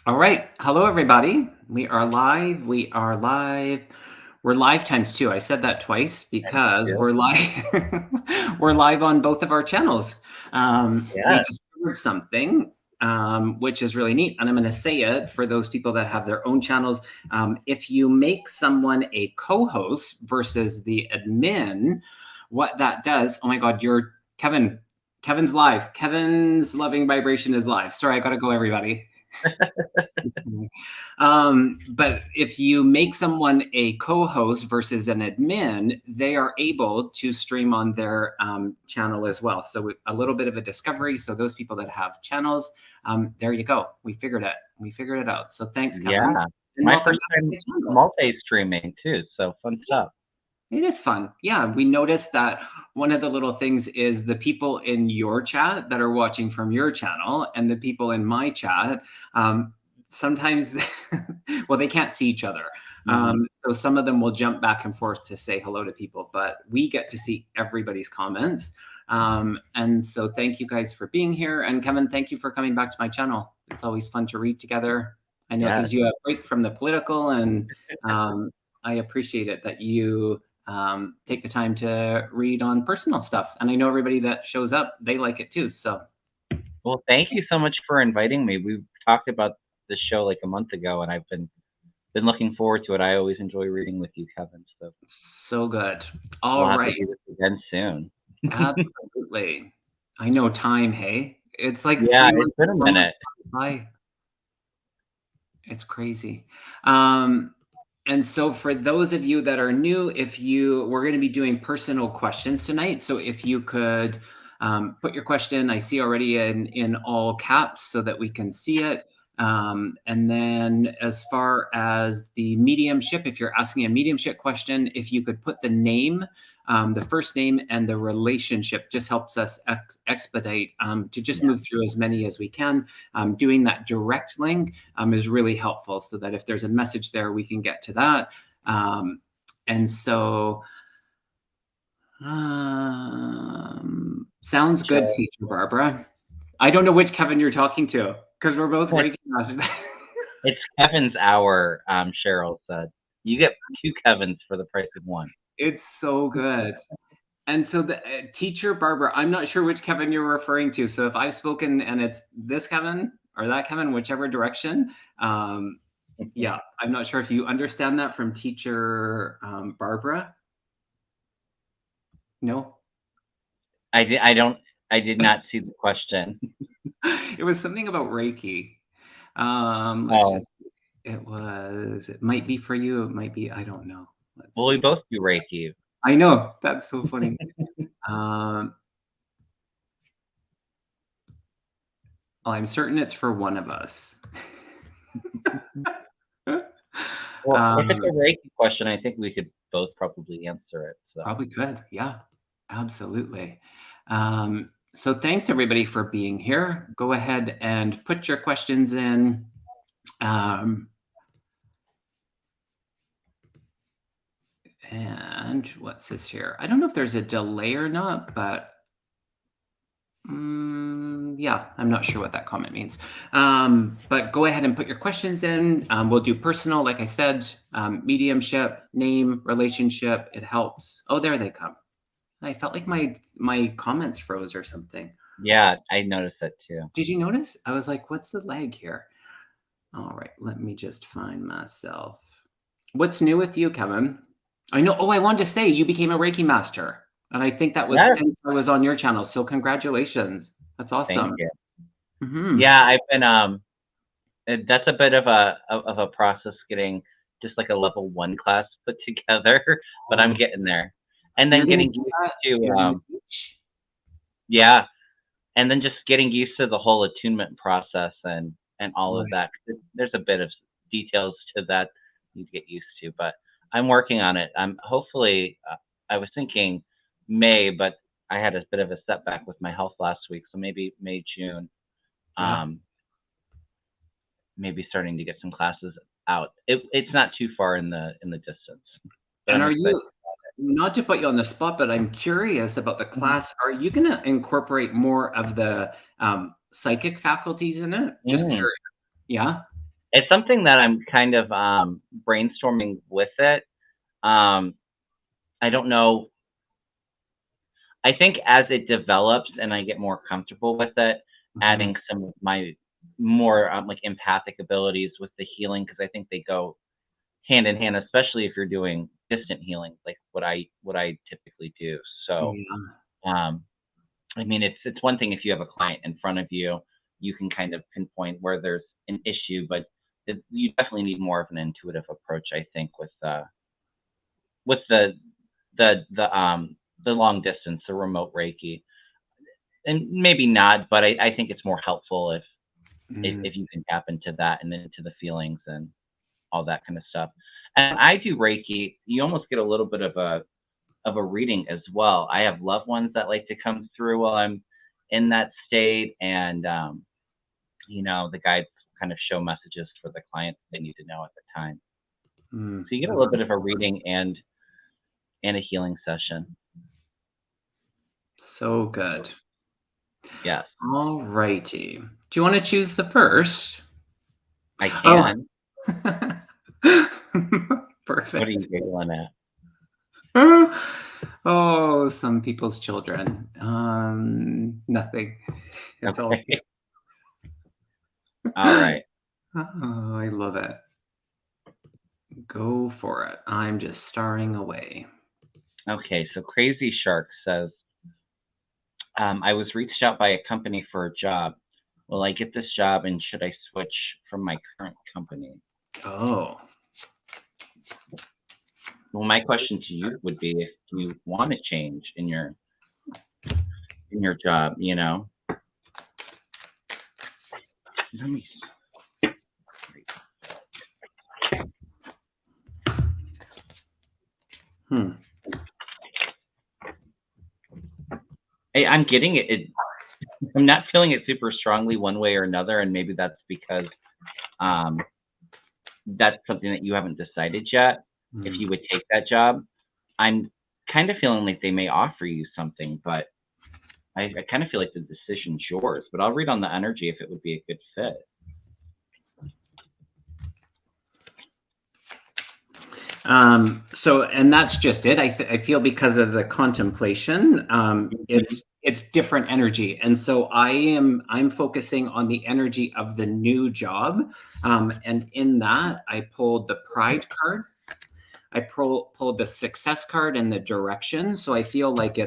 All right. Hello, everybody. We are live. We are live. We're live times two. I said that twice because Yep. we're live. We're live on both of our channels. We Yeah. discovered something, which is really neat. And I'm going to say it for those people that have their own channels. If you make someone a co-host versus the admin, what that does, oh my God, you're Kevin. Kevin's live. Kevin's Loving Vibration is live. Sorry, I got to go, everybody. But if you make someone a co-host versus an admin, they are able to stream on their channel as well. So a little bit of a discovery. So those people that have channels, there you go. We figured it. We figured it out. So thanks, Kevin, Yeah. and My welcome first back to time the channel. multi-streaming too, so fun stuff. It is fun. Yeah, we noticed that one of the little things is the people in your chat that are watching from your channel and the people in my chat, sometimes, well, they can't see each other. So some of them will jump back and forth to say hello to people, but we get to see everybody's comments. And so thank you guys for being here. And Kevin, thank you for coming back to my channel. It's always fun to read together. I know it Yeah. gives you a break from the political, and I appreciate it that you take the time to read on personal stuff. And I know everybody that shows up, they like it too. So, Well, thank you so much for inviting me. We talked about this show like a month ago, and I've been looking forward to it. I always enjoy reading with you, Kevin. So so good. we'll All have to right. do this again soon. Absolutely. I know time, hey? It's like Yeah, 3 months, it's been a 4 months minute. by. It's crazy. And so for those of you that are new, we're going to be doing personal questions tonight. So if you could put your question, I see already in all caps so that we can see it. And then as far as the mediumship, if you're asking a mediumship question, if you could put the name, the first name and the relationship just helps us expedite to just move through as many as we can. Doing that direct link is really helpful so that if there's a message there, we can get to that. And so, sounds good, Teacher Barbara. I don't know which Kevin you're talking to because we're both Reiki masters. It's Kevin's hour, Cheryl said. You get two Kevins for the price of one. It's so good. And so the Teacher Barbara, I'm not sure which Kevin you're referring to. So if I've spoken and it's this Kevin or that Kevin, whichever direction, yeah, I'm not sure if you understand that from Teacher Barbara. No? I did not see the question. It was something about Reiki. Let's Oh, just, it might be for you. It might be, I don't know. Let's well, we see. both do Reiki. I know. That's so funny. Um, I'm certain it's for one of us. Well, if it's a Reiki question, I think we could both probably answer it. So Probably could. Yeah, absolutely. So thanks everybody for being here. Go ahead and put your questions in. And what's this here? I don't know if there's a delay or not, but yeah, I'm not sure what that comment means. But go ahead and put your questions in. We'll do personal, like I said, mediumship, name, relationship. It helps. Oh, there they come. I felt like my comments froze or something. yeah, I noticed that too. Did you notice? I was like, what's the lag here? All right, let me just find myself. What's new with you, Kevin? I know. Oh, I wanted to say you became a Reiki master. And I think that was Yes, since I was on your channel. So congratulations. That's thank awesome. you. Mm-hmm. Yeah, I've been that's a bit of a process getting just like a level 1 class put together, but I'm Oh, getting there. And then you're gonna getting do used that? You're to gonna teach? yeah, and then just getting used to the whole attunement process and all of Right. that. 'Cause there's a bit of details to that you need to get used to, but I'm working on it. I'm hopefully I was thinking May, but I had a bit of a setback with my health last week, so maybe May, June. Yeah. Um, maybe starting to get some classes out. It's not too far in the distance, but And I'm are excited. you, not to put you on the spot, but I'm curious about the Mhm. class. Are you gonna incorporate more of the psychic faculties in it? Just Mm. curious. Yeah. It's something that I'm kind of brainstorming with it. Um, I don't know. I think as it develops and I get more comfortable with it, Mhm. adding some of my more like empathic abilities with the healing, because I think they go hand in hand, especially if you're doing distant healing, like what I typically do. So, Yeah. um, I mean, it's one thing if you have a client in front of you, you can kind of pinpoint where there's an issue, but you definitely need more of an intuitive approach, I think, with the long distance, the remote Reiki, and maybe not, but I think it's more helpful if Mm. if you can tap into that and into the feelings and all that kind of stuff. And I do Reiki. You almost get a little bit of a reading as well. I have loved ones that like to come through while I'm in that state, and the guides kind of show messages for the clients they need to know at the time. Mm. So you get a I little love bit of a reading and a healing session. So good. Yes, All righty. Do you want to choose the first? I Oh. can. What are you Perfect. giggling at? Oh, some people's children. Nothing. It's all. Okay. All right. Oh, I love it. Go for it. I'm just starring away. Okay. So Crazy Shark says, I was reached out by a company for a job. Will I get this job, and should I switch from my current company? Oh. Well, my question to you would be if you want to change in your job, Let me Hmm. I'm getting it. I'm not feeling it super strongly one way or another, and maybe that's because um, that's something that you haven't decided yet. If Hmm. you would take that job, I'm kind of feeling like they may offer you something, but I kind of feel like the decision's yours. But I'll read on the energy if it would be a good fit. And that's just it. I feel because of the contemplation, Mhm. it's different energy, and so I'm focusing on the energy of the new job, and in that I pulled the Pride card. I pulled the success card and the direction. So I feel like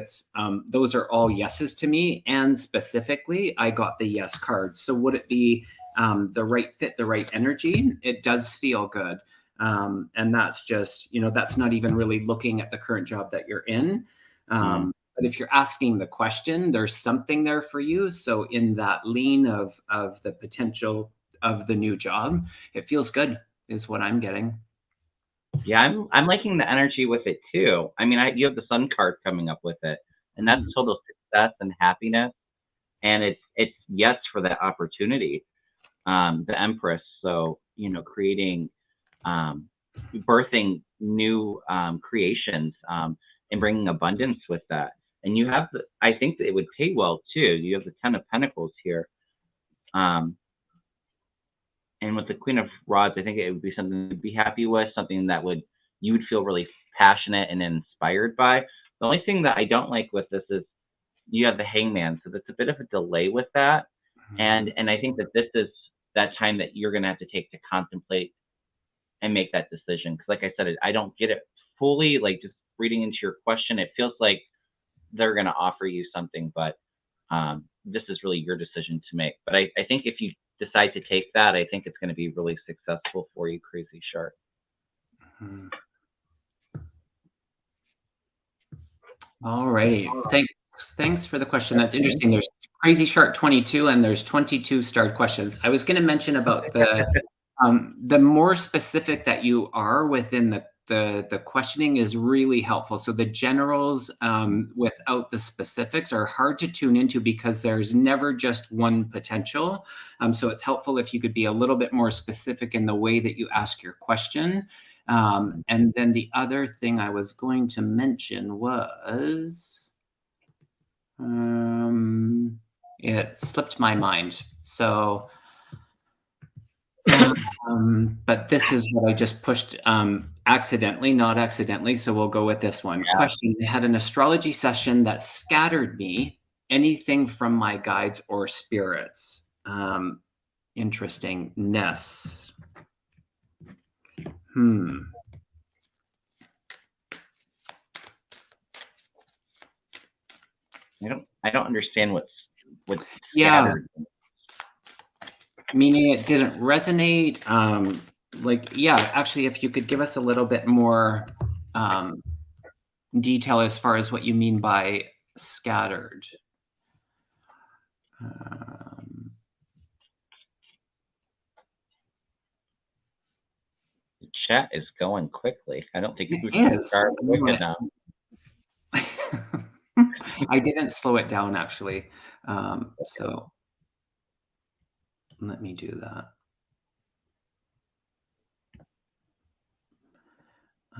those are all yeses to me. And specifically, I got the yes card. So would it be the right fit, the right energy? It does feel good. And that's just, that's not even really looking at the current job that you're in. Mm. But if you're asking the question, there's something there for you. So in that lean of the potential of the new job, it feels good, is what I'm getting. Yeah, I'm liking the energy with it too. I mean, you have the Sun card coming up with it, and that's Mm. total success and happiness, and it's yes for that opportunity. The Empress, so creating, um, birthing new creations, and bringing abundance with that. And I think that it would pay well too. You have the Ten of Pentacles here, um, and with the Queen of Rods, I think it would be something to be happy with, something that you would feel really passionate and inspired by. The only thing that I don't like with this is you have the Hangman, so that's a bit of a delay with that. Mm. And I think that this is that time that you're going to have to take to contemplate and make that decision. Because, like I said, I don't get it fully. Like, just reading into your question, it feels like they're going to offer you something, but this is really your decision to make. But I think if you decide to take that, I think it's going to be really successful for you, Crazy Shark. Mm. All righty. Thanks for the question. That's Okay. interesting. There's Crazy Shark 22 and there's 22 starred questions. I was going to mention about the more specific that you are within the questioning is really helpful. So the generals without the specifics are hard to tune into because there's never just one potential. So it's helpful if you could be a little bit more specific in the way that you ask your question. And then the other thing I was going to mention was it slipped my mind. So But this is what I just pushed accidentally, not accidentally. So we'll go with this one. Yeah. Question: I had an astrology session that scattered me. Anything from my guides or spirits? Interestingness. I don't understand what Yeah, scattered. meaning it didn't resonate. Actually, if you could give us a little bit more detail as far as what you mean by scattered. The chat is going quickly. I don't think we It can is. start quick enough. I didn't slow it down actually. So let me do that.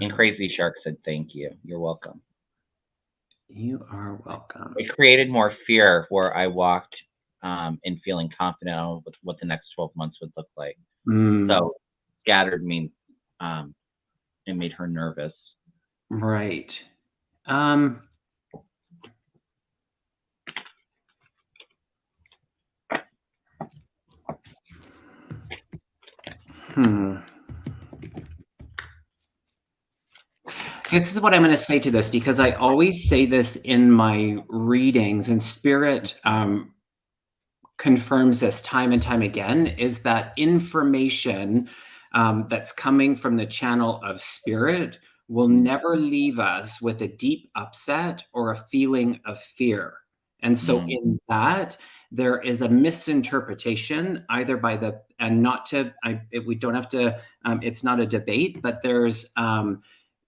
And Crazy Shark said, "Thank you. You're welcome." You are welcome. It created more fear where I walked in feeling confident with what the next 12 months would look like. So scattered means it made her nervous. Right. This is what I'm going to say to this, because I always say this in my readings, and Spirit confirms this time and time again, is that information that's coming from the channel of Spirit will never leave us with a deep upset or a feeling of fear. And so in that, there is a misinterpretation either by the, and not to, we don't have to, it's not a debate, but there's a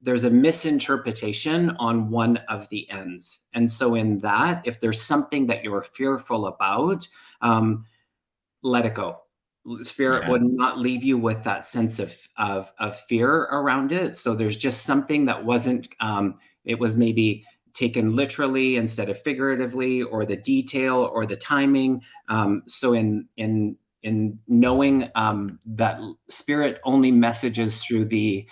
misinterpretation on one of the ends. And so in that, if there's something that you're fearful about, let it go. Spirit would not leave you with that sense of fear around it. So there's just something that wasn't, it was maybe taken literally instead of figuratively, or the detail or the timing. So in knowing that Spirit only messages through the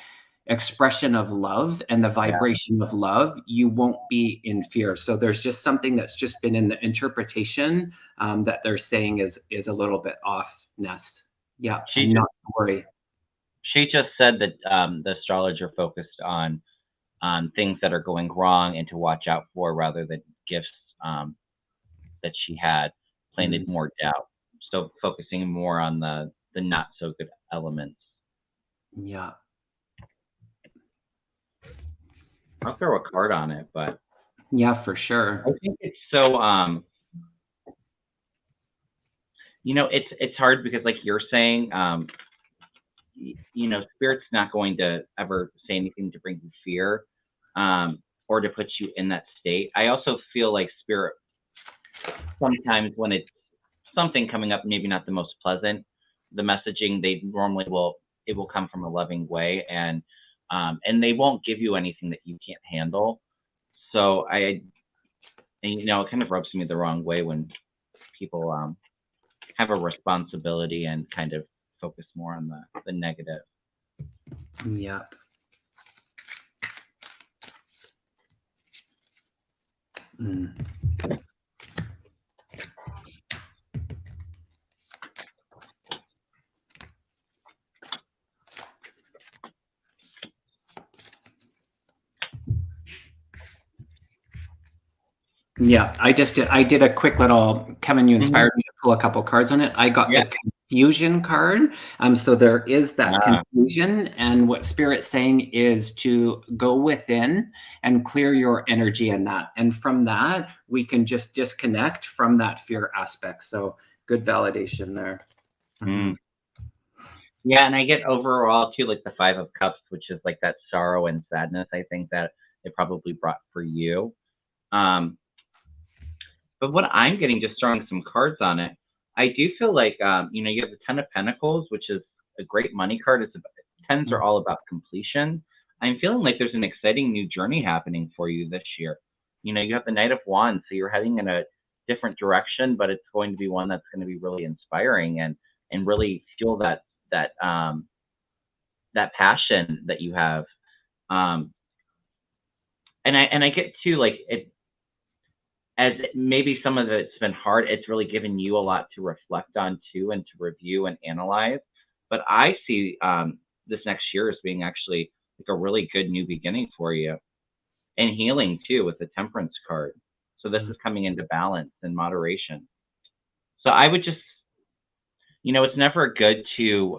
expression of love and the vibration of love, you won't be in fear. So there's just something that's just been in the interpretation that they're saying is a little bit offness. Yeah, and not to worry. She just said that the astrologer focused on things that are going wrong and to watch out for, rather than gifts that she had, planted more doubt. So focusing more on the not so good elements. Yeah. I'll throw a card on it, but yeah, for sure. I think it's so it's hard because, like you're saying, Spirit's not going to ever say anything to bring you fear or to put you in that state. I also feel like Spirit, sometimes when it's something coming up, maybe not the most pleasant, the messaging, they normally it will come from a loving way, and they won't give you anything that you can't handle. So it kind of rubs me the wrong way when people have a responsibility and kind of focus more on the negative. Yeah. Yeah, I did a quick little, Kevin, you inspired me to pull a couple cards on it. I got the confusion card. So there is that confusion, and what Spirit's saying is to go within and clear your energy in that. And from that, we can just disconnect from that fear aspect. So good validation there. Yeah, and I get overall too, like the Five of Cups, which is like that sorrow and sadness, I think that it probably brought for you. But what I'm getting, just throwing some cards on it, I do feel like, you have the Ten of Pentacles, which is a great money card. Tens are all about completion. I'm feeling like there's an exciting new journey happening for you this year. You have the Knight of Wands, so you're heading in a different direction, but it's going to be one that's going to be really inspiring and really fuel that that passion that you have. Um, and I get too, like, it, as maybe some of it's been hard, it's really given you a lot to reflect on too, and to review and analyze. But I see this next year as being actually like a really good new beginning for you, and healing too with the Temperance card. So this is coming into balance and moderation. So I would just, it's never good to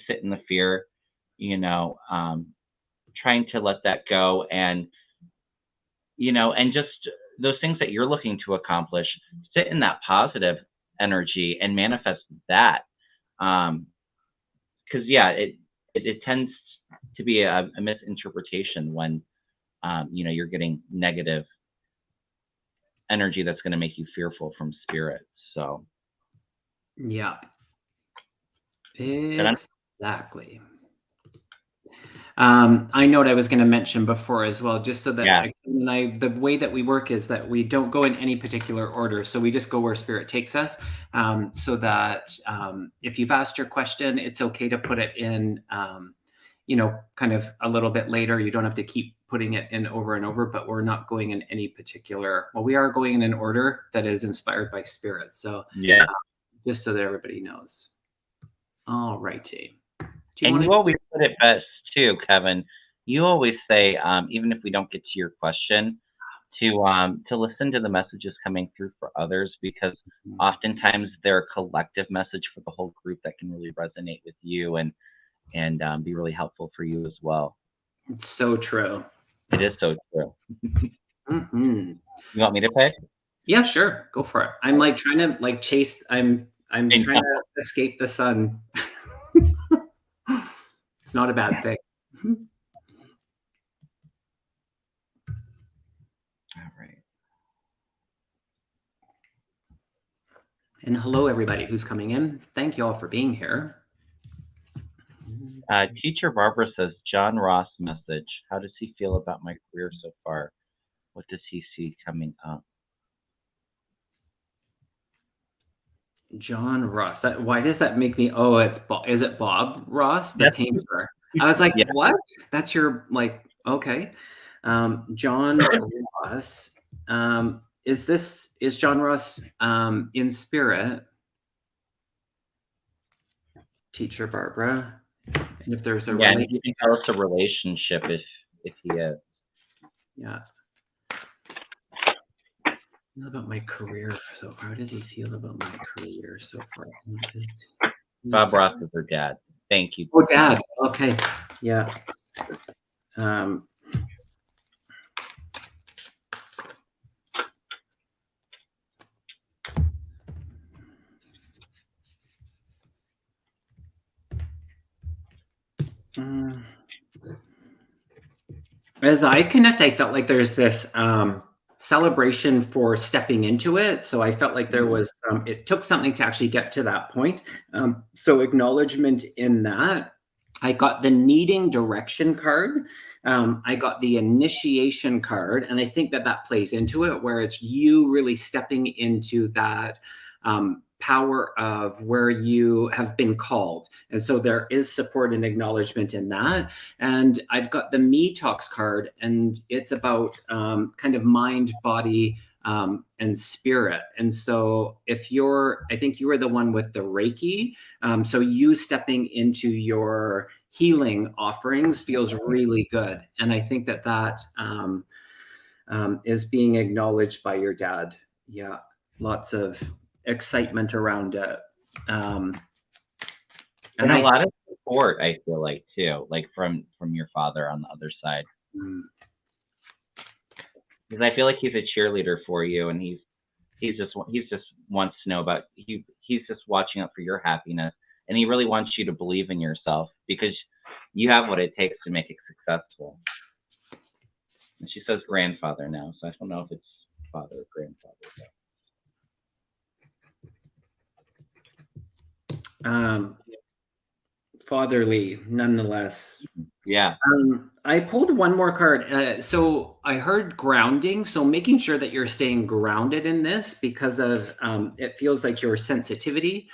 sit in the fear, trying to let that go, and just those things that you're looking to accomplish, sit in that positive energy and manifest that. Because yeah, it tends to be a misinterpretation when you're getting negative energy that's going to make you fearful from spirit. So Yeah, and exactly. I know what I was going to mention before as well, just so that yeah, the way that we work is that we don't go in any particular order. So we just go where spirit takes us. So that if you've asked your question, it's okay to put it in, kind of a little bit later. You don't have to keep putting it in over and over, but we're not going in any particular, well, we are going in an order that is inspired by spirit. So yeah. just so that everybody knows. All righty. And you always put it best too, Kevin. You always say, even if we don't get to your question, to listen to the messages coming through for others, because oftentimes they're a collective message for the whole group that can really resonate with you and be really helpful for you as well. It's so true. It is so true. Mm-hmm. You want me to pick? Yeah, sure. Go for it. I'm like trying to like chase. I'm trying to escape the sun. It's not a bad thing. All right. And hello, everybody who's coming in. Thank you all for being here. Teacher Barbara says, John Ross message. How does he feel about my career so far? What does he see coming up? John Ross. Why does that make me? Oh, is it Bob Ross, the painter? I was like, Yeah. what? That's your okay. John Ross. Is John Ross in spirit? Teacher Barbara. And if there's a and you can tell us a relationship if he is. Yeah. About my career so far. How does he feel about my career so far? Bob Ross is her dad. Thank you. Oh, dad. Okay. Yeah. As I connect, I felt like there's this celebration for stepping into it. So I felt like there was, it took something to actually get to that point. So acknowledgement in that. I got the needing direction card. I got the initiation card. And I think that plays into it, where it's you really stepping into that power of where you have been called. And so there is support and acknowledgement in that. And I've got the Me Talks card, and it's about kind of mind, body, and spirit. And so I think you were the one with the Reiki. So you stepping into your healing offerings feels really good. And I think that is being acknowledged by your dad. Yeah, lots of excitement around it. And a lot of support, I feel like, too, like from your father on the other side. Because I feel like he's a cheerleader for you, and he's just wants to know about you. He's just watching out for your happiness, and he really wants you to believe in yourself, because you have what it takes to make it successful. And she says grandfather now, so I don't know if it's father or grandfather. Fatherly, nonetheless. Yeah. I pulled one more card. So I heard grounding. So making sure that you're staying grounded in this, because of it feels like your sensitivity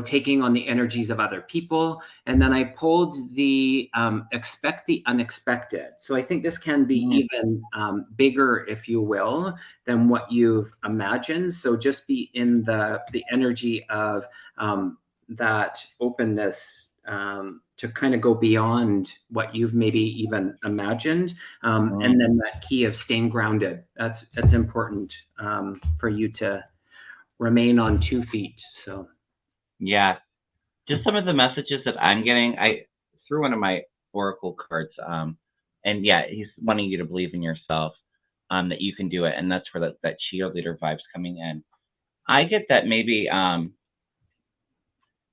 taking on the energies of other people. And then I pulled the expect the unexpected. So I think this can be even bigger, if you will, than what you've imagined. So just be in the energy of that openness to kind of go beyond what you've maybe even imagined. And then that key of staying grounded. That's important for you to remain on 2 feet. So Yeah, just some of the messages that I'm getting. I threw one of my oracle cards, and yeah, he's wanting you to believe in yourself, that you can do it, and that's where that cheerleader vibes coming in. I get that maybe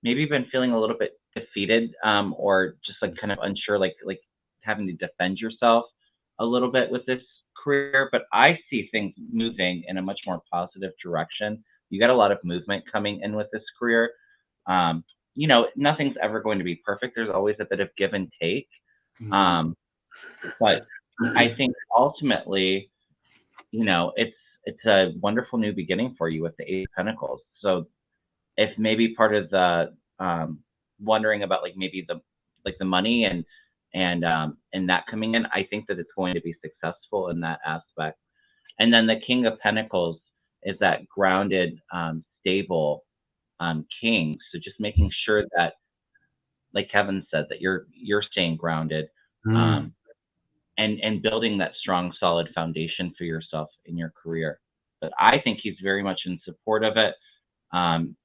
you've been feeling a little bit defeated, or just like kind of unsure, like having to defend yourself a little bit with this career. But I see things moving in a much more positive direction. You got a lot of movement coming in with this career. Nothing's ever going to be perfect. There's always a bit of give and take. But I think ultimately, it's a wonderful new beginning for you with the Eight of Pentacles. So if maybe part of the wondering about like maybe the money and that coming in, I think that it's going to be successful in that aspect. And then the King of Pentacles is that grounded, stable king. So just making sure that, like Kevin said, that you're staying grounded, and building that strong, solid foundation for yourself in your career. But I think he's very much in support of it, and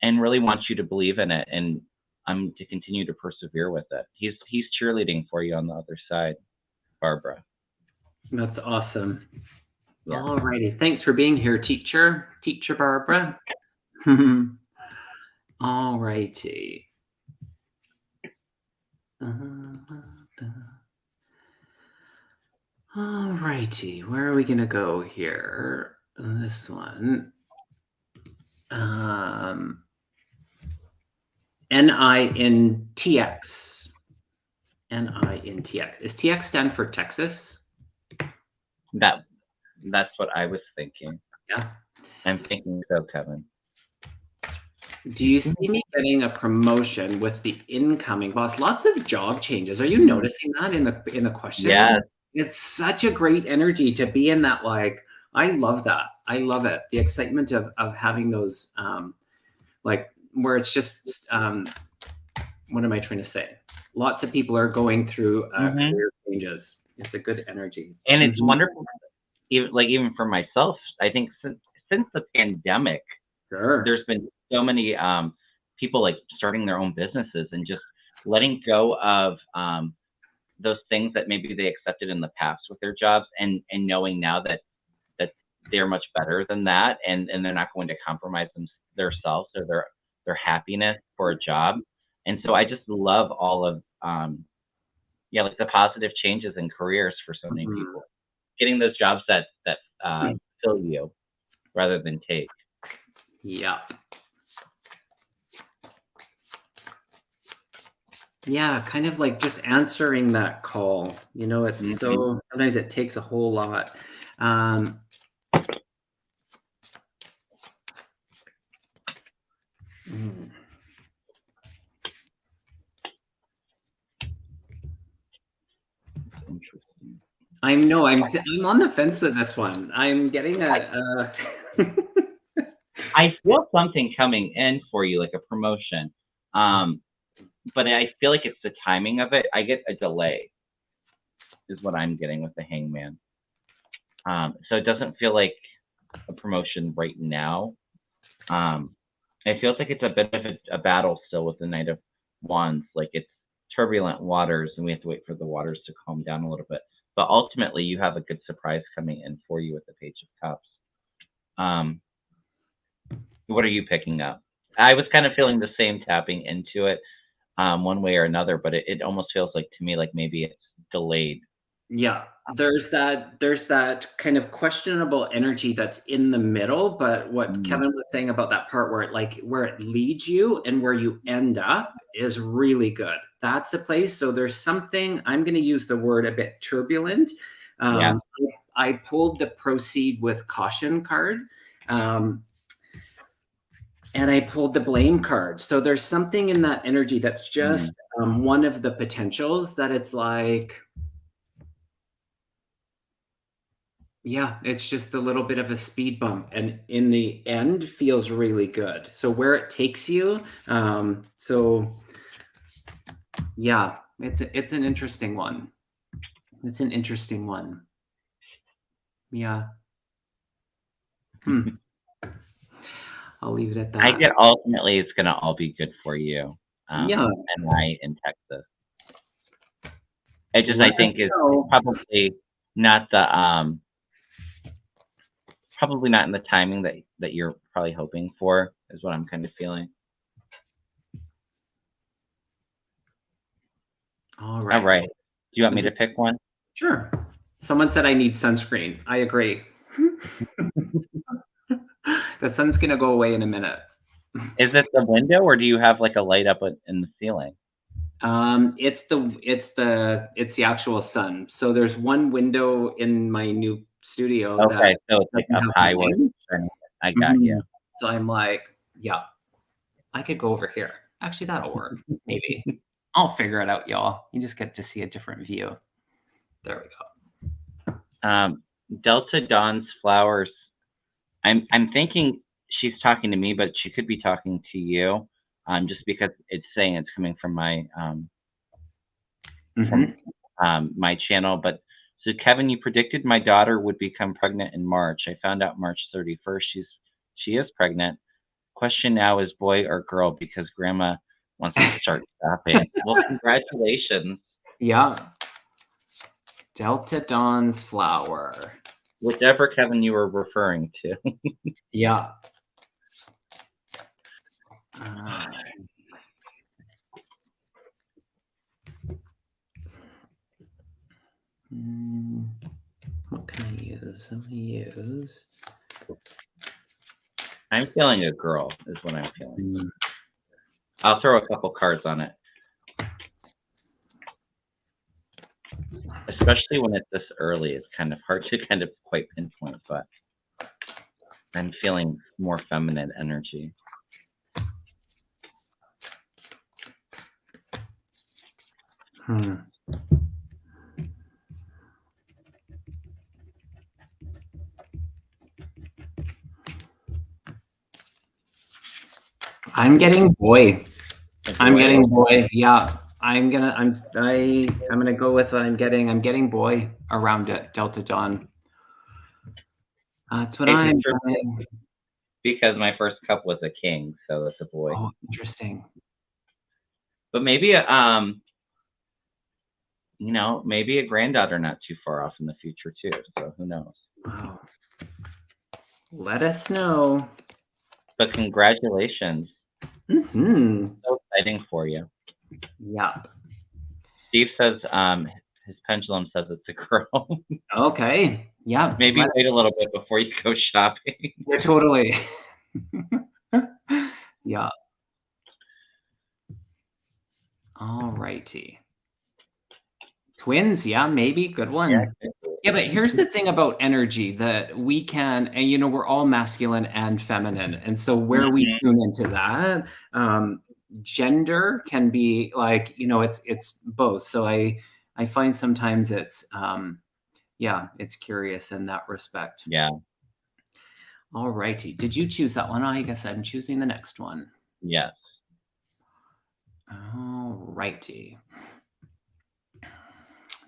really wants you to believe in it and to continue to persevere with it. He's cheerleading for you on the other side, Barbara. That's awesome. Yeah. All righty. Thanks for being here, Teacher Barbara. All righty. All righty. Where are we going to go here? This one. NINTX. NINTX. Is TX stand for Texas? That's what I was thinking. Yeah. I'm thinking so, Kevin. Do you see me getting a promotion with the incoming boss? Lots of job changes. Are you noticing that in the question? Yes. It's such a great energy to be in that. Like, I love that. I love it. The excitement of having those, like where it's just, what am I trying to say? Lots of people are going through career changes. It's a good energy. And it's wonderful. Even for myself, I think since the pandemic, there's been so many people like starting their own businesses and just letting go of those things that maybe they accepted in the past with their jobs, and knowing now that they're much better than that, and they're not going to compromise themselves or their happiness for a job. And so I just love all of like the positive changes in careers for so many people, getting those jobs that fill you rather than take. Yep. Yeah, kind of like just answering that call. It's so sometimes it takes a whole lot. Interesting. I'm on the fence with this one. I'm getting a I feel something coming in for you, like a promotion. But I feel like it's the timing of it. I get a delay, is what I'm getting with the Hangman. So it doesn't feel like a promotion right now. It feels like it's a bit of a battle still with the Knight of Wands. Like it's turbulent waters, and we have to wait for the waters to calm down a little bit. But ultimately, you have a good surprise coming in for you with the Page of Cups. What are you picking up? I was kind of feeling the same tapping into it, one way or another, but it almost feels like to me like maybe it's delayed. Yeah, there's that kind of questionable energy that's in the middle, but what Kevin was saying about that part where it leads you and where you end up is really good. That's the place. So there's something, I'm going to use the word a bit turbulent. I pulled the proceed with caution card. and I pulled the blame card. So there's something in that energy that's just one of the potentials that it's like, yeah, it's just a little bit of a speed bump, and in the end feels really good. So where it takes you, so yeah, it's an interesting one. It's an interesting one. Yeah. I'll leave it at that. I get ultimately it's gonna all be good for you. Yeah. And I in Texas. It just Let I think us is know. probably not the probably not in the timing that you're probably hoping for, is what I'm kind of feeling. All All right. right. Do you want me to pick one? Sure. Someone said I need sunscreen. I agree. The sun's gonna go away in a minute. Is it the window, or do you have like a light up in the ceiling? It's the actual sun. So there's one window in my new studio that Okay, so it's like doesn't up have high where it's blinds. turning. I got you. So I'm like, yeah, I could go over here. Actually, that'll work. Maybe. I'll figure it out, y'all. You just get to see a different view. There we go. Delta Dawn's flowers. I'm thinking she's talking to me, but she could be talking to you. Just because it's saying it's coming from my my channel. But so Kevin, you predicted my daughter would become pregnant in March. I found out March 31st. She is pregnant. Question now is boy or girl, because grandma wants to start shopping. Well, congratulations. Yeah. Delta Dawn's flower. Whichever Kevin you were referring to. Yeah. What can I use? I'm feeling a girl is what I'm feeling. I'll throw a couple cards on it. Especially when it's this early, it's kind of hard to kind of quite pinpoint, but I'm feeling more feminine energy. I'm getting boy. I'm getting Okay. boy. Yeah. I'm gonna go with what I'm getting. I'm getting boy around it. Delta Dawn. That's what It's I'm interesting getting. because my first cup was a king, so it's a boy. Oh, interesting. But maybe maybe a granddaughter not too far off in the future too. So who knows? Wow. Let us know. But congratulations. So exciting for you. Yeah. Steve says his pendulum says it's a girl. Okay. Yeah. Maybe wait a little bit before you go shopping. Yeah, totally. Yeah. All righty. Twins, yeah, maybe. Good one. Yeah, but here's the thing about energy that we can, and we're all masculine and feminine. And so where we tune into that, gender can be like, it's both. So I find sometimes it's it's curious in that respect. Yeah. All righty. Did you choose that one? I guess I'm choosing the next one. Yes. All righty.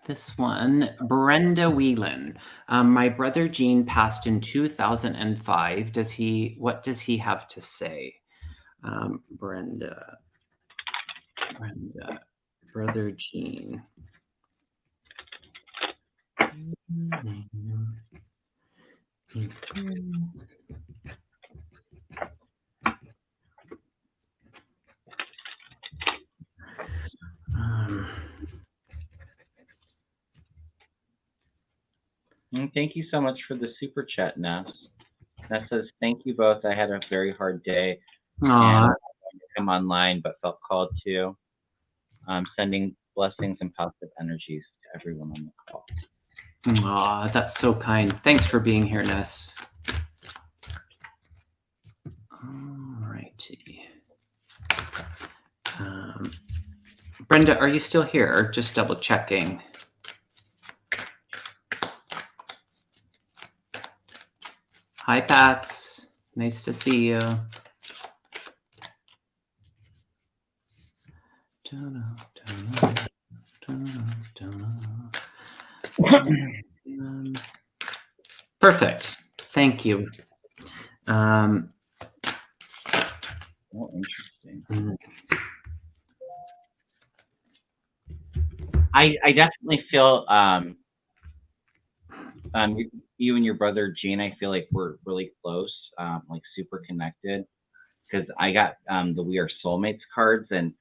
This one, Brenda Whelan. My brother Gene passed in 2005. What does he have to say? Brenda, brother Gene. Thank you so much for the super chat, Ness. Ness says, thank you both. I had a very hard day and I wanted to come online, but felt called to. Sending blessings and positive energies to everyone on the call. Aw, that's so kind. Thanks for being here, Ness. All righty. Brenda, are you still here? Just double checking. Hi, Pats. Nice to see you. Perfect. Thank you. Oh, interesting. I definitely feel you and your brother Gene, I feel like we're really close, like super connected. Because I got the We Are Soulmates cards, and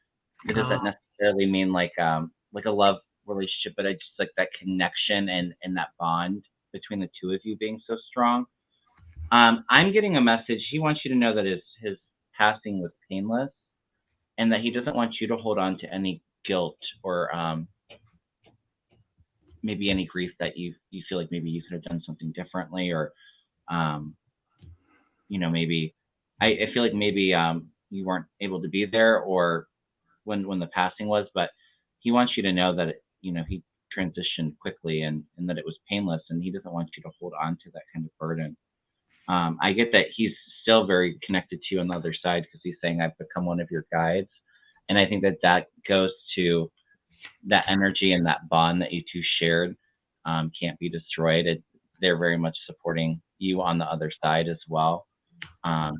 it doesn't necessarily mean like a love relationship, but I just like that connection and that bond between the two of you being so strong. I'm getting a message. He wants you to know that his passing was painless, and that he doesn't want you to hold on to any guilt or maybe any grief that you feel like maybe you could have done something differently, or maybe I feel like maybe you weren't able to be there or when the passing was, but he wants you to know that he transitioned quickly and that it was painless, and he doesn't want you to hold on to that kind of burden. I get that he's still very connected to you on the other side because he's saying I've become one of your guides, and I think that goes to that energy and that bond that you two shared can't be destroyed. They're very much supporting you on the other side as well. That's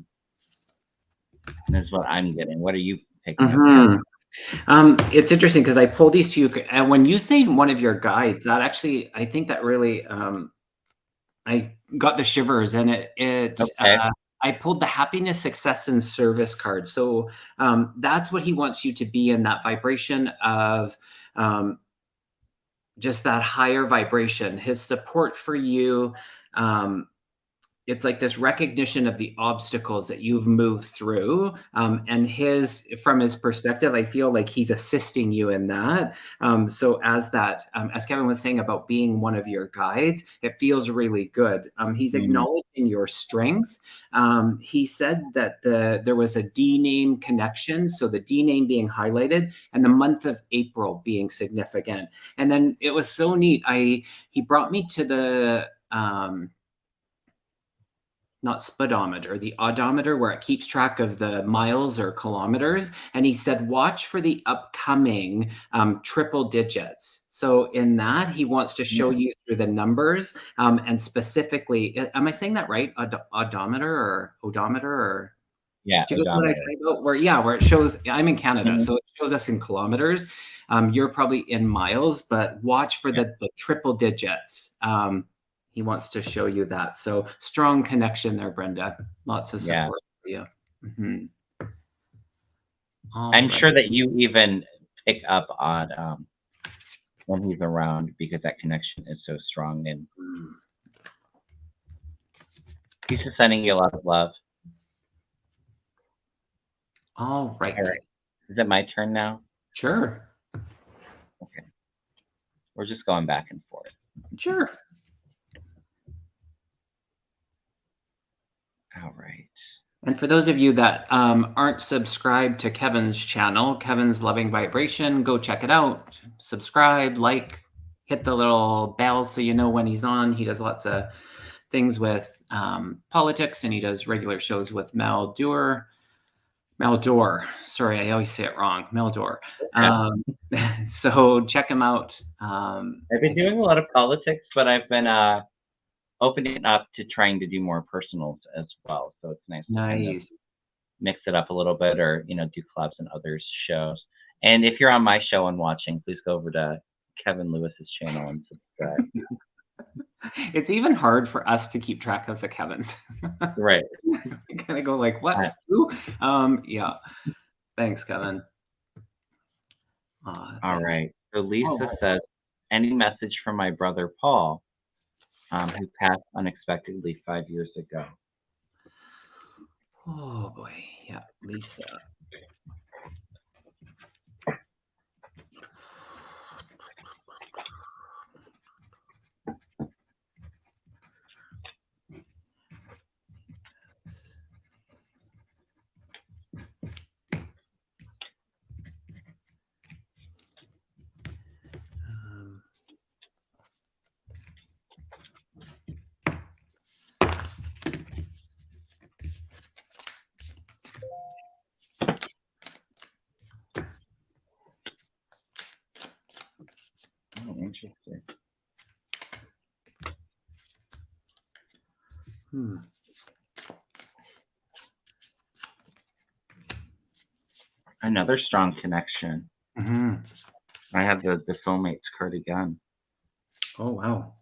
what I'm getting. What are you picking up? It's interesting because I pulled these two, and when you say one of your guides, that actually, I think that really, I got the shivers, and Okay. I pulled the happiness, success, and service card. So that's what he wants you to be in, that vibration of just that higher vibration. His support for you. It's like this recognition of the obstacles that you've moved through, and from his perspective, I feel like he's assisting you in that. So as Kevin was saying about being one of your guides, it feels really good. He's acknowledging your strength. He said that there was a D name connection, so the D name being highlighted and the month of April being significant. And then it was so neat. He brought me to the not speedometer, the odometer, where it keeps track of the miles or kilometers. And he said, watch for the upcoming triple digits. So in that, he wants to show you through the numbers, and specifically, am I saying that right? Odometer or odometer or? Yeah, Do you guys know what I odometer. talk about? Where it shows, I'm in Canada, so it shows us in kilometers. You're probably in miles, but watch for the triple digits. He wants to show you that. So strong connection there, Brenda. Lots of support for you. I'm sure that you even pick up on when he's around because that connection is so strong, and he's just sending you a lot of love. All right. Is it my turn now? Sure. Okay. We're just going back and forth. Sure. All right. And for those of you that aren't subscribed to Kevin's channel, Kevin's Loving Vibration, go check it out. Subscribe, like, hit the little bell so you know when he's on. He does lots of things with politics, and he does regular shows with Mel Dore. Sorry, I always say it wrong. Mel Dore. So check him out. I've been doing a lot of politics, but I've been opening up to trying to do more personals as well. So it's nice to kind of mix it up a little bit, or do collabs and others shows. And if you're on my show and watching, please go over to Kevin Lewis's channel and subscribe. It's even hard for us to keep track of the Kevins. Right. We kind of go like, what? Who? Yeah. Thanks, Kevin. All right. So Lisa says, any message from my brother Paul, who passed unexpectedly 5 years ago? Oh boy. Yeah, Lisa. Another strong connection. Mhm. I have the soulmates card again. Oh, wow.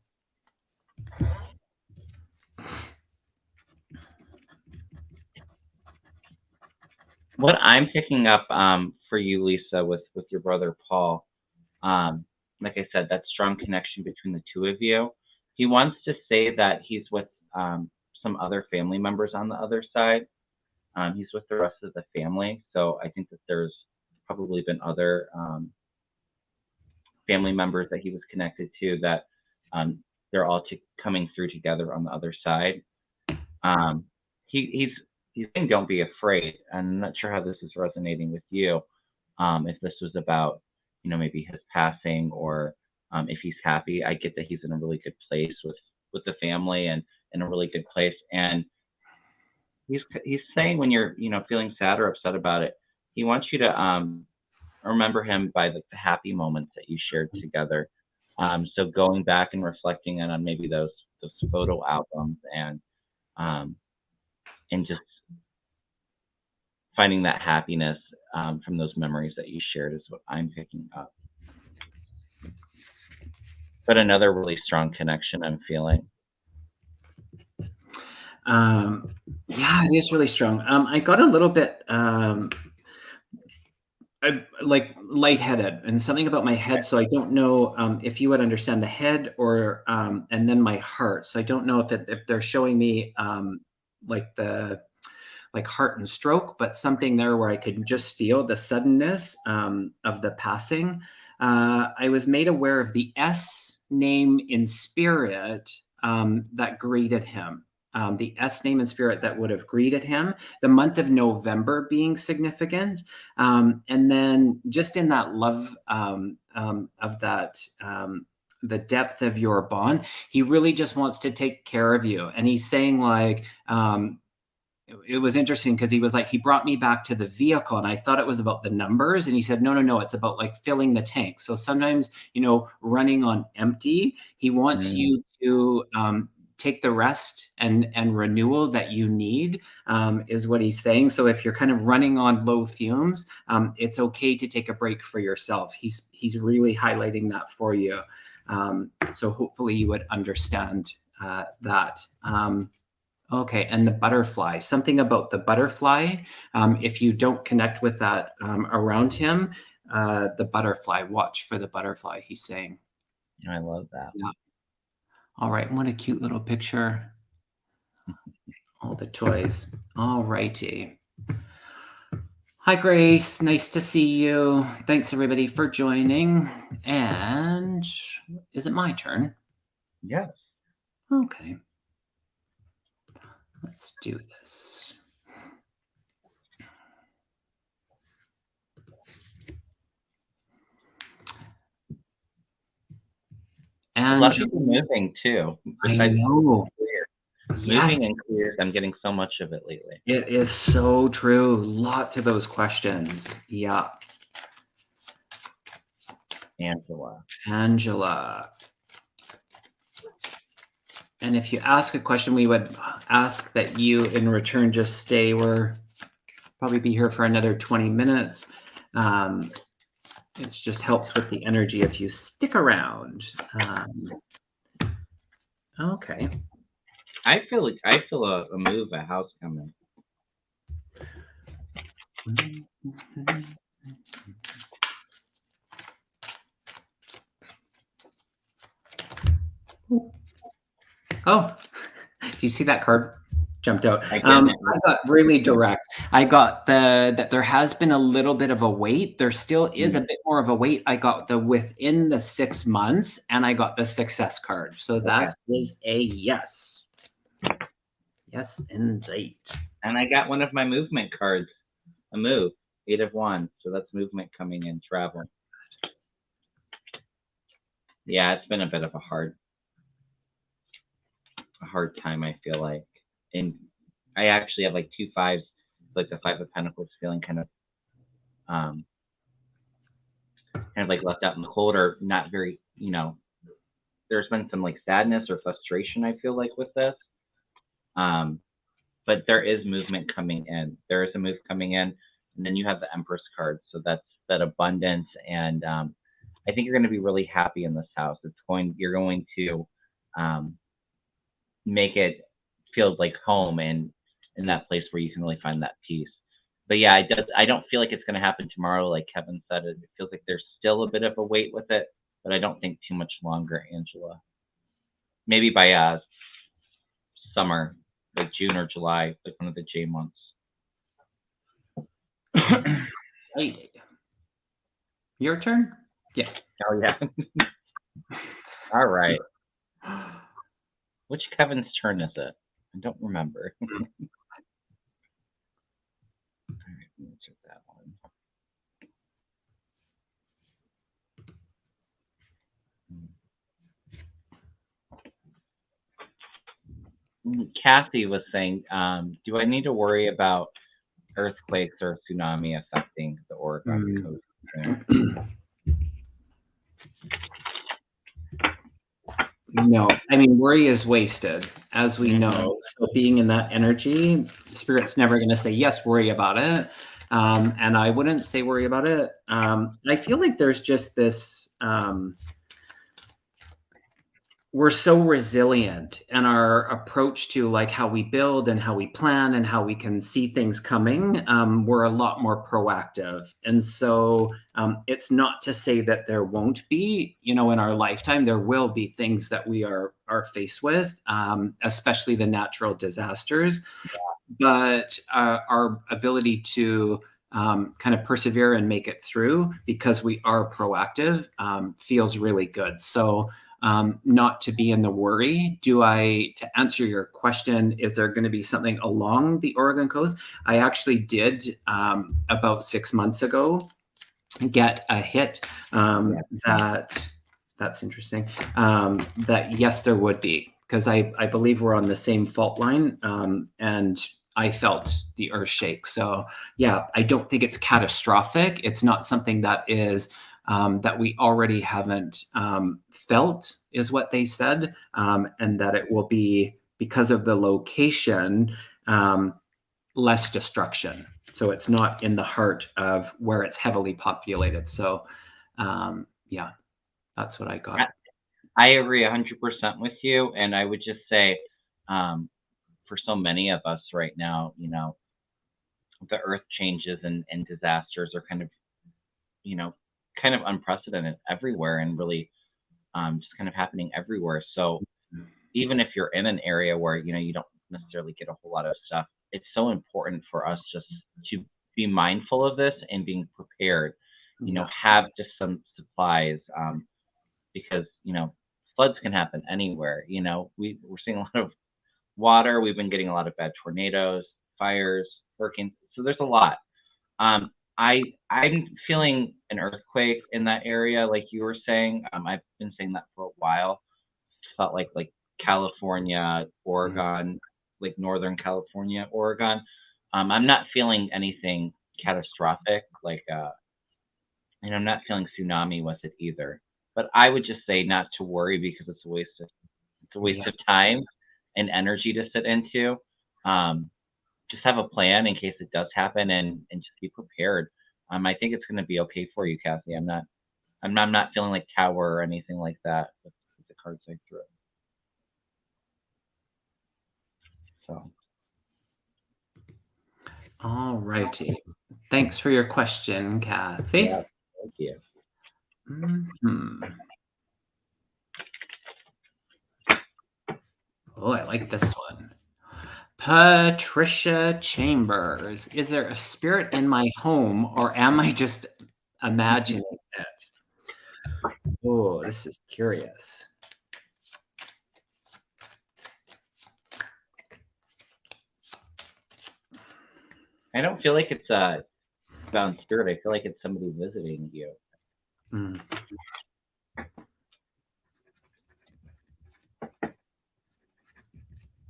What I'm picking up for you, Lisa, with your brother Paul, um, like I said, that strong connection between the two of you. He wants to say that he's with some other family members on the other side. He's with the rest of the family, so I think that there's probably been other family members that he was connected to that they're all coming through together on the other side. Um, he's saying don't be afraid. I'm not sure how this is resonating with you. If this was about maybe his passing or if he's happy. I get that he's in a really good place with the family and in a really good place. And he's saying when you're feeling sad or upset about it, he wants you to remember him by the happy moments that you shared together. So going back and reflecting on maybe those photo albums um, and just finding that happiness from those memories that you shared is what I'm picking up. But another really strong connection I'm feeling. Yeah, it is really strong. I got a little bit like lightheaded and something about my head. So I don't know if you would understand the head or and then my heart. So I don't know if they're showing me like the like heart and stroke, but something there where I could just feel the suddenness of the passing. I was made aware of the S name in spirit that greeted him. The S name in spirit that would have greeted him, the month of November being significant. And then just in that love of that, the depth of your bond, he really just wants to take care of you. And he's saying, like, it was interesting because he was like, he brought me back to the vehicle and I thought it was about the numbers. And he said, no, it's about like filling the tank. So sometimes, running on empty, he wants you to take the rest and renewal that you need, is what he's saying. So if you're kind of running on low fumes, it's okay to take a break for yourself. He's really highlighting that for you. So hopefully you would understand that. Okay, and the butterfly, something about the butterfly. If you don't connect with that around him, the butterfly, watch for the butterfly, he's saying. I love that. Yeah. All right, what a cute little picture. All the toys. All righty. Hi, Grace. Nice to see you. Thanks, everybody, for joining. And is it my turn? Yes. Okay. Let's do this. A lot of people moving too. I know. Yes. Moving and clears. I'm getting so much of it lately. It is so true. Lots of those questions. Yeah. Angela. And if you ask a question, we would ask that you in return just stay. We're probably be here for another 20 minutes. It just helps with the energy if you stick around. Okay. I feel a move, a house coming. Oh, do you see that card jumped out? I got really direct. I got that there has been a little bit of a wait. There still is a bit more of a wait. I got the within the 6 months, and I got the success card. So that is a yes. Yes, indeed. And I got one of my movement cards, a move, 8 of Wands. So that's movement coming in, travel. Yeah, it's been a bit of a hard time, I feel like. And I actually have like 2 5s, like the 5 of Pentacles, feeling kind of like left out in the cold, or not very, there's been some like sadness or frustration, I feel like, with this. But there is movement coming in. There is a move coming in, and then you have the Empress card, so that's that abundance, and I think you're going to be really happy in this house. You're going to um, make it feel like home, and in that place where you can really find that peace. But yeah, I don't feel like it's going to happen tomorrow, like Kevin said. It feels like there's still a bit of a wait with it, but I don't think too much longer, Angela. Maybe by summer, like June or July, like one of the J months. Right. Your turn? Yeah. Oh yeah. All right. Which Kevin's turn is it? I don't remember. All right, answer that one. Kathy was saying, do I need to worry about earthquakes or tsunami affecting the Oregon coast? No, I mean, worry is wasted, as we know. So being in that energy, Spirit's never going to say, yes, worry about it. And I wouldn't say worry about it. I feel like there's just this, we're so resilient, and our approach to like how we build and how we plan and how we can see things coming, we're a lot more proactive. And so it's not to say that there won't be, in our lifetime, there will be things that we are faced with, especially the natural disasters. But our ability to kind of persevere and make it through because we are proactive feels really good. So not to be in the worry. To answer your question, is there going to be something along the Oregon coast? I actually did about 6 months ago get a hit that's interesting. That yes, there would be, because I believe we're on the same fault line, and I felt the earth shake. So yeah, I don't think it's catastrophic. It's not something that is that we already haven't felt, is what they said, and that it will be, because of the location, less destruction. So it's not in the heart of where it's heavily populated. So yeah, that's what I got. I agree 100% with you. And I would just say, for so many of us right now, the earth changes and disasters are kind of unprecedented everywhere, and really just kind of happening everywhere. So even if you're in an area where, you don't necessarily get a whole lot of stuff, it's so important for us just to be mindful of this and being prepared, have just some supplies, because, floods can happen anywhere. We're seeing a lot of water. We've been getting a lot of bad tornadoes, fires, hurricanes. So there's a lot. I'm feeling an earthquake in that area, like you were saying. I've been saying that for a while. Felt like California, Oregon, like Northern California, Oregon. I'm not feeling anything catastrophic, and I'm not feeling tsunami with it either. But I would just say not to worry, because it's a waste of time and energy to sit into. Just have a plan in case it does happen, and just be prepared. I think it's going to be okay for you, Kathy. I'm not feeling like tower or anything like that with the cards I threw. So. All righty. Thanks for your question, Kathy. Yeah, thank you. Oh, I like this one. Patricia Chambers. Is there a spirit in my home, or am I just imagining it? Oh, this is curious. I don't feel like it's a bound spirit. I feel like it's somebody visiting you.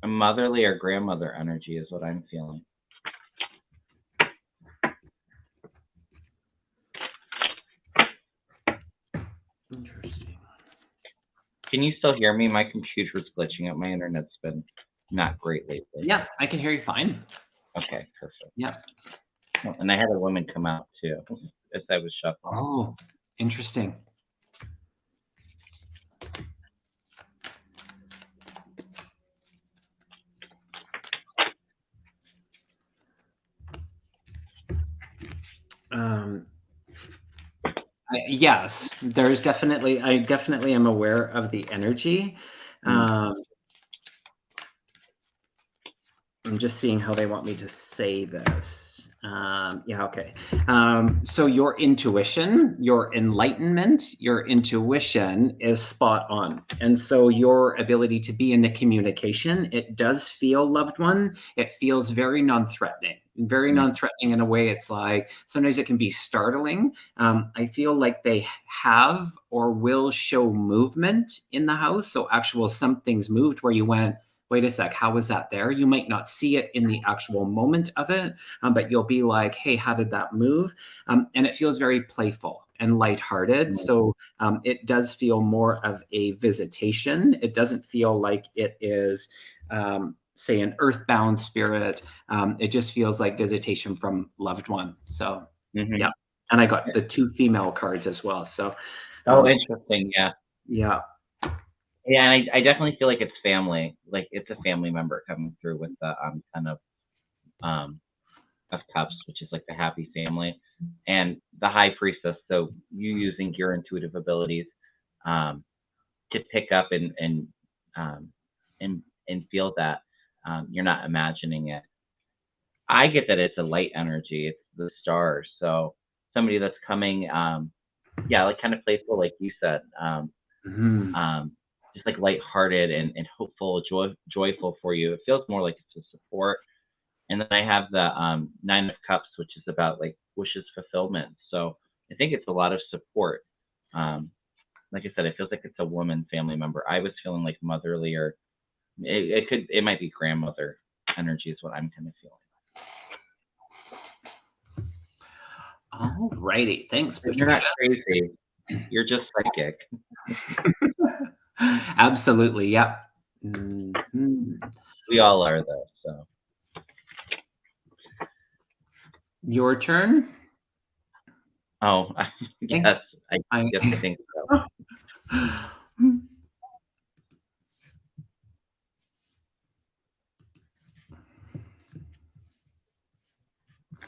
A motherly or grandmother energy is what I'm feeling. Interesting. Can you still hear me? My computer's glitching out. My internet's been not great lately. Yeah, I can hear you fine. Okay, perfect. Yeah. Well, and I had a woman come out too as I was shuffling. Oh, interesting. Yes, there's definitely, I definitely am aware of the energy. I'm just seeing how they want me to say this. Yeah, okay. So your intuition, your enlightenment, your intuition is spot on. And so your ability to be in the communication, it does feel, loved one, it feels very non-threatening. Very non-threatening in a way. It's like sometimes it can be startling. I feel like they have or will show movement in the house. So actual something's moved where you went, wait a sec, how was that there? You might not see it in the actual moment of it, but you'll be like, hey, how did that move? And it feels very playful and lighthearted. So it does feel more of a visitation. It doesn't feel like it is, say, an earthbound spirit. It just feels like visitation from loved one. So, yeah. And I got the 2 female cards as well. So, Interesting. Yeah. Yeah. Yeah, and I definitely feel like it's family. Like it's a family member coming through with the kind of cups, which is like the happy family, and the high priestess. So you using your intuitive abilities to pick up and feel that you're not imagining it. I get that it's a light energy. It's the stars. So somebody that's coming, yeah, like kind of playful, like you said. Just like lighthearted and hopeful, joyful for you. It feels more like it's a support. And then I have the 9 of Cups, which is about like wishes fulfillment. So I think it's a lot of support. Like I said, it feels like it's a woman family member. I was feeling like motherly, or it might be grandmother energy is what I'm kind of feeling. All righty. Thanks, Patricia. You're not crazy. You're just psychic. Absolutely. Yep. We all are, though. So your turn. Oh, yes. I think so.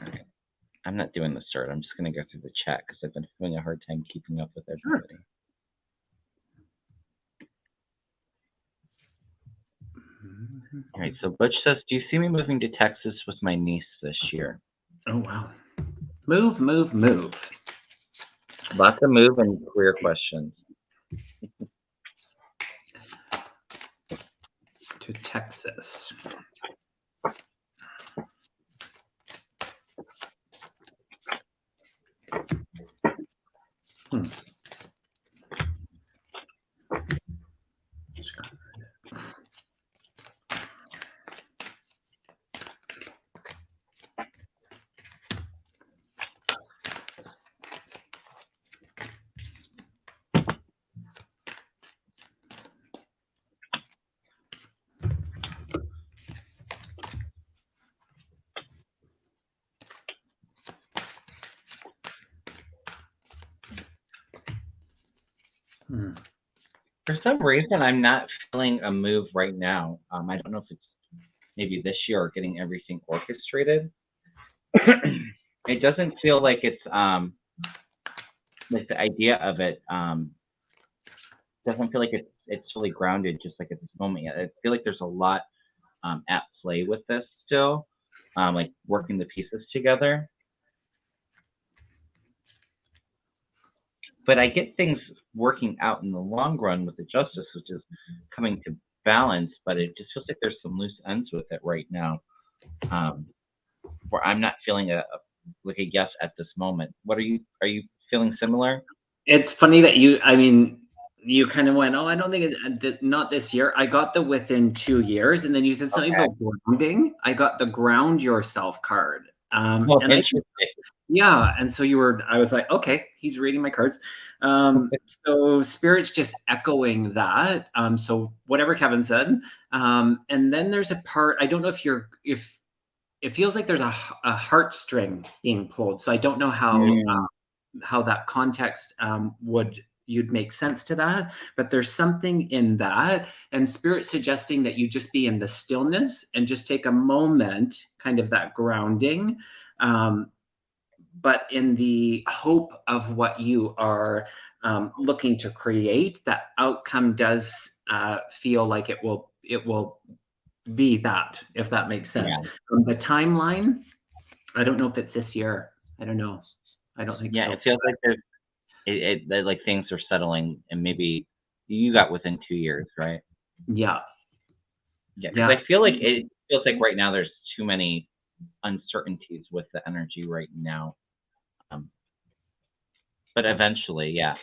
Okay. I'm not doing the start. I'm just going to go through the chat because I've been having a hard time keeping up with everybody. Sure. All right. So Butch says, do you see me moving to Texas with my niece this year? Oh, wow. Move, move, move. Lots of move and career questions. To Texas. For some reason, I'm not feeling a move right now. I don't know if it's maybe this year or getting everything orchestrated. It doesn't feel like it's like the idea of it doesn't feel like it's really grounded just like at this moment yet. I feel like there's a lot at play with this still, like working the pieces together. But I get things working out in the long run with the justice, which is coming to balance, but it just feels like there's some loose ends with it right now, where I'm not feeling a yes at this moment. Are you feeling similar? It's funny that you kind of went, oh, I don't think it's not this year. I got the within 2 years, and then you said something about grounding. I got the ground yourself card. And Yeah, and so I was like, okay, he's reading my cards. So spirit's just echoing that. So whatever Kevin said. And then there's a part, I don't know if it feels like there's a heartstring being pulled. So I don't know Mm, how that context you'd make sense to that, but there's something in that, and spirit suggesting that you just be in the stillness and just take a moment, kind of that grounding, um, but in the hope of what you are looking to create, that outcome does feel like it will be that, if that makes sense. yeah. The timeline, I don't know if it's this year. I don't know. I don't think Yeah, so. it feels like that, like things are settling, and maybe you got within 2 years, right? Yeah, Yeah, because yeah. I feel like it feels like right now there's too many uncertainties with the energy right now. Um, but eventually, yeah.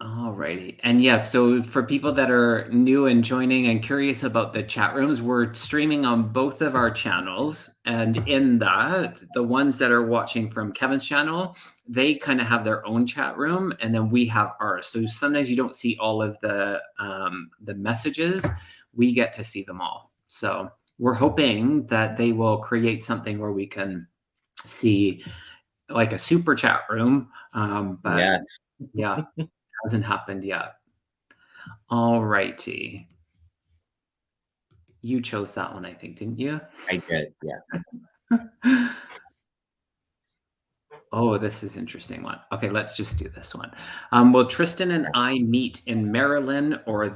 Alrighty. And yes, so for people that are new and joining and curious about the chat rooms, we're streaming on both of our channels. And in that, the ones that are watching from Kevin's channel, they kind of have their own chat room, and then we have ours. So sometimes you don't see all of the messages. We get to see them all. So we're hoping that they will create something where we can see like a super chat room. But Yeah, yeah, hasn't happened yet. All righty. You chose that one, I think, didn't you? I did. Yeah. Oh, this is interesting one. Okay, let's just do this one. Will Tristan and I meet in Maryland or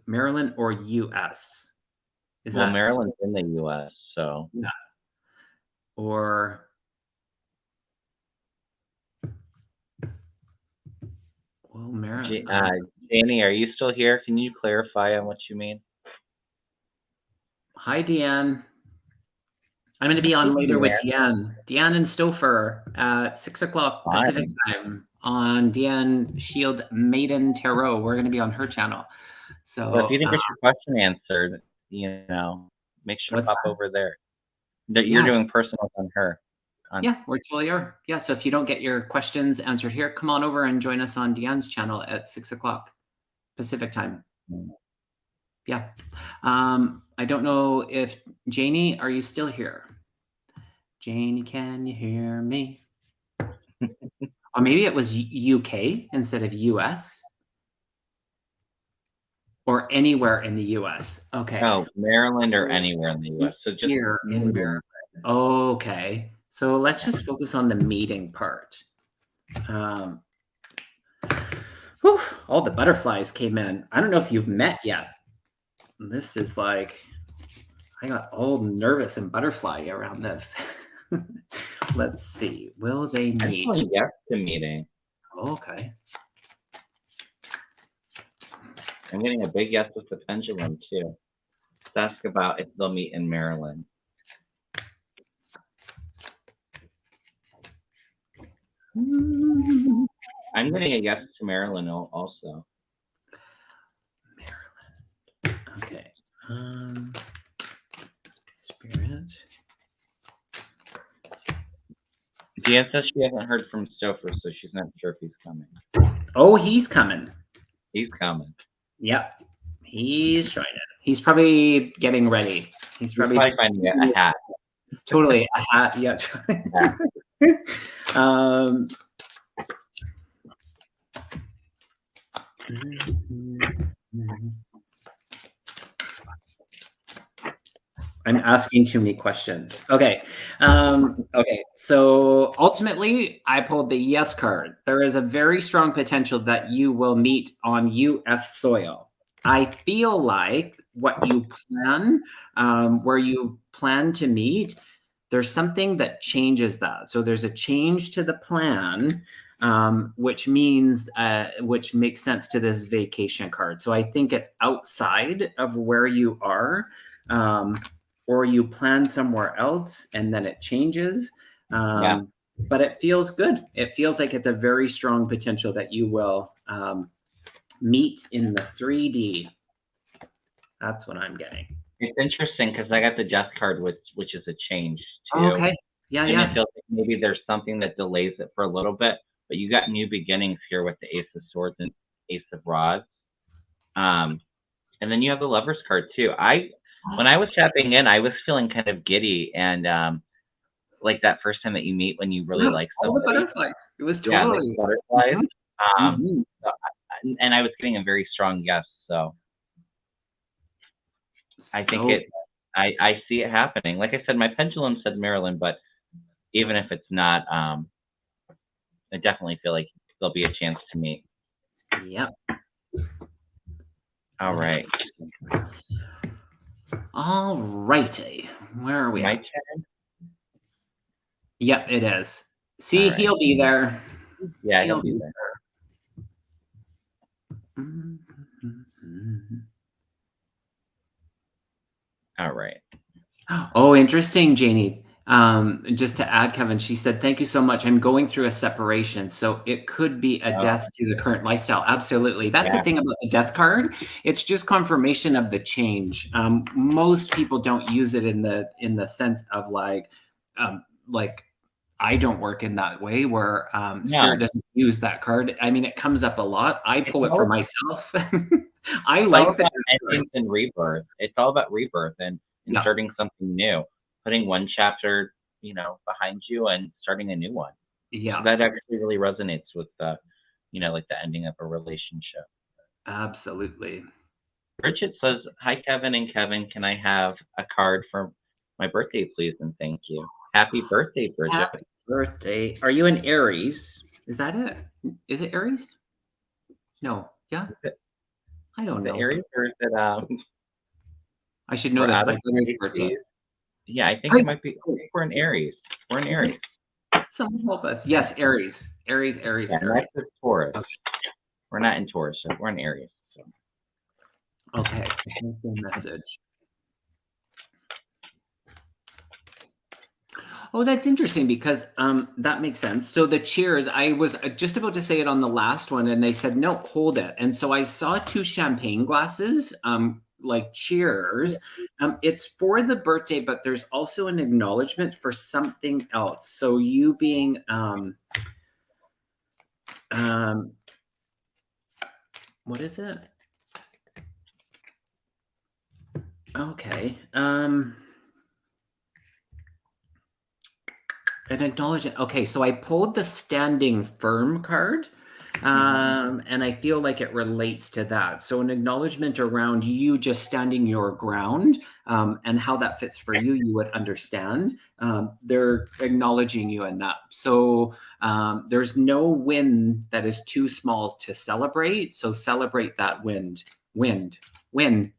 Maryland or US? Is Well, that Maryland's in the U.S., so yeah. Or well, Maryland. Janie, are you still here? Can you clarify on what you mean? Hi, Deanne. I'm going to be on She's in later with there. Deanne and Stouffer at 6 o'clock Pacific Fine. time on Deanne Shield Maiden Tarot. We're going to be on her channel. Well, if you So, didn't get your question answered, make sure to what's pop that? over there. No, you're Yeah, doing personals on her. On yeah, we totally are. Yeah, so if you don't get your questions answered here, come on over and join us on Deanne's channel at 6 o'clock Pacific time. Yeah. I don't know if Janie, are you still here? Janie, can you hear me? Or maybe it was UK instead of US or anywhere in the US. Okay. Oh, Maryland or anywhere in the U.S. So just Here in meeting. Maryland. Okay. So let's just focus on the meeting part. Um, whew, all the butterflies came in. I don't know if you've met yet. This is like, I got all nervous and butterfly around this. Let's see. Will they I'm meet? telling yes to meeting. Okay. I'm getting a big yes with the pendulum too. Let's ask about if they'll meet in Maryland. I'm getting a yes to Maryland also. Maryland. Okay. Spirit. Jan says she hasn't heard from Stouffer, so she's not sure if he's coming. Oh, he's coming. He's coming. Yep. He's trying it. He's probably getting ready. He's He's probably probably finding a hat. totally a hat. Yeah. um, I'm asking too many questions. Okay. Okay. So ultimately, I pulled the yes card. There is a very strong potential that you will meet on US soil. I feel like what you plan, where you plan to meet, there's something that changes that. So there's a change to the plan, which means, which makes sense to this vacation card. So I think it's outside of where you are. Or you plan somewhere else and then it changes. Yeah. But it feels good. It feels like it's a very strong potential that you will meet in the 3D. That's what I'm getting. It's interesting because I got the death card, which is a change Oh, too. okay. Yeah, And it yeah. feels like maybe there's something that delays it for a little bit, but you got new beginnings here with the Ace of Swords and Ace of Rods. And then you have the Lover's card too. When I was tapping in, I was feeling kind of giddy and like that first time that you meet when you really Yeah, like all the somebody. butterflies. It was Yeah, like totally. butterflies. Mhm, Um, mhm. so and I was getting a very strong yes. So I think So I see it happening. Like I said, my pendulum said Maryland, but even if it's not, I definitely feel like there'll be a chance to meet. yep. All And right. all righty. Where are we My at? turn? Yep, it is. All See, right. he'll be there. Yeah, he'll He'll be be there. there. Mhm. All right. Oh, interesting, Janie. Just to add, Kevin, she said, "Thank you so much. I'm going through a separation, so it could be a Oh, death to the current lifestyle." Absolutely. That's the yeah. thing about the death card. It's just confirmation of the change. Most people don't use it in the sense of like I don't work in that way where spirit No, doesn't use that card. I mean, it comes up a lot. I it's pull it for all myself. I it's all like the about death endings cards. and rebirth. It's all about rebirth and Yeah, starting something new, putting one chapter, behind you and starting a new one. So yeah, that actually really resonates with like the ending of a relationship. absolutely. Bridget says, "Hi Kevin and Kevin, can I have a card for my birthday, please? And thank you. Happy birthday, Bridget. Happy birthday. Are you an Aries? Is that it? Is it Aries? No. Yeah? Is it, I is don't it know. Aries or is it I should know we're this. out My of brother's birthday. Pisces? Yeah, I think it Pisces. might be. I think we're in Aries. We're in Is it? Aries. Someone help us. Yes, Aries. Aries, Aries, Yeah, and Aries. that's with Taurus. Okay. We're not in Taurus, so we're in Aries. So Okay. Birthday message. Oh, that's interesting because that makes sense. So the cheers, I was just about to say it on the last one, and they said no, hold it. And so I saw two champagne glasses, like cheers. It's for the birthday, but there's also an acknowledgement for something else. So you being um, what is it? Okay. An acknowledgement. Okay, so I pulled the standing firm card, and I feel like it relates to that. So an acknowledgement around you just standing your ground, and how that fits for you, you would understand. They're acknowledging you in that. So there's no win that is too small to celebrate. So celebrate that win. you win.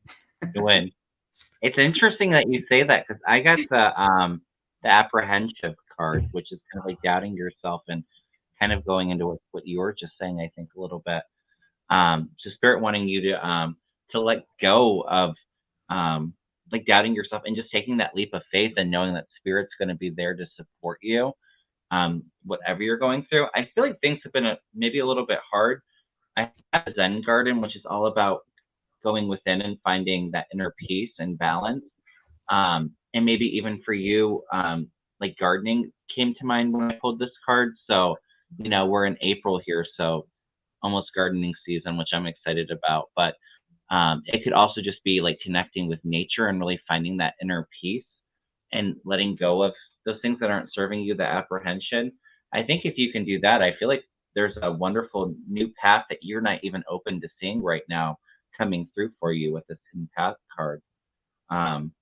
It's interesting that you say that because I got the apprehensive card, which is kind of like doubting yourself and kind of going into what you were just saying. I think a little bit. So spirit wanting you to let go of like doubting yourself and just taking that leap of faith and knowing that spirit's going to be there to support you, whatever you're going through. I feel like things have been maybe a little bit hard. I have a Zen garden, which is all about going within and finding that inner peace and balance. And maybe even for you, like gardening came to mind when I pulled this card. So, we're in April here, so almost gardening season, which I'm excited about. But it could also just be like connecting with nature and really finding that inner peace and letting go of those things that aren't serving you, the apprehension. I think if you can do that, I feel like there's a wonderful new path that you're not even open to seeing right now coming through for you with this hidden path card. Um,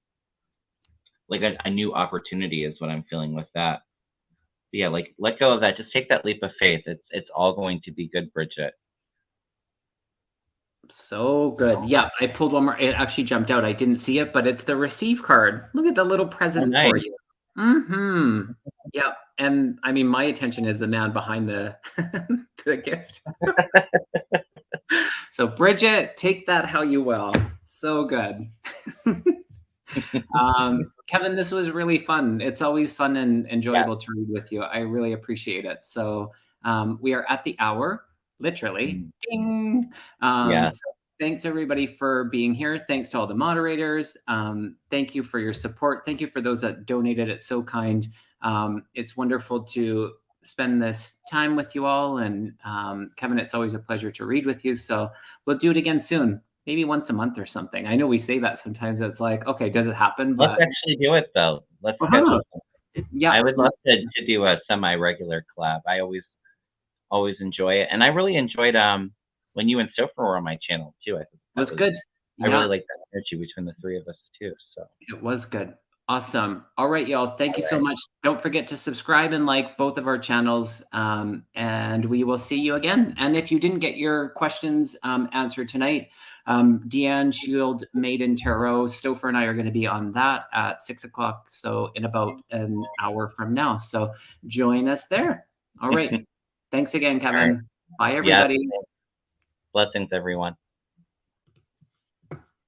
like a new opportunity is what I'm feeling with that. But yeah, like let go of that. Just take that leap of faith. It's all going to be good, Bridget. So good. Yeah, I pulled one more. It actually jumped out. I didn't see it, but it's the receive card. Look at the little Oh, present for nice. you. Mhm. Yep. And I mean, my attention is the man behind the the gift. So Bridget, take that how you will. So good. Kevin, this was really fun. It's always fun and Yeah. enjoyable to read with you. I really appreciate it. So we are at the hour, literally. Mm, Ding. yeah. So thanks everybody for being here. Thanks to all the moderators. Thank you for your support. Thank you for those that donated. It's so kind. It's wonderful to spend this time with you all. And Kevin, it's always a pleasure to read with you. So we'll do it again soon, maybe once a month or something. I know we say that sometimes. It's like, okay, does it happen? Let's But actually do it though. Let's schedule something. yeah, I would love to do a semi-regular collab. I always enjoy it, and I really enjoyed when you and Sophie were on my channel too. I think it was good. I really Yeah, like that energy between the three of us too. So it was good. Awesome. All right, y'all. Thank you all so right. much. Don't forget to subscribe and like both of our channels. And we will see you again. And if you didn't get your questions answered tonight, Deanne Shield, Maiden Tarot, Stouffer and I are going to be on that at 6 o'clock. So in about an hour from now. So join us there. All right. Thanks again, All right. Kevin. Bye, Yes. everybody. Blessings, everyone.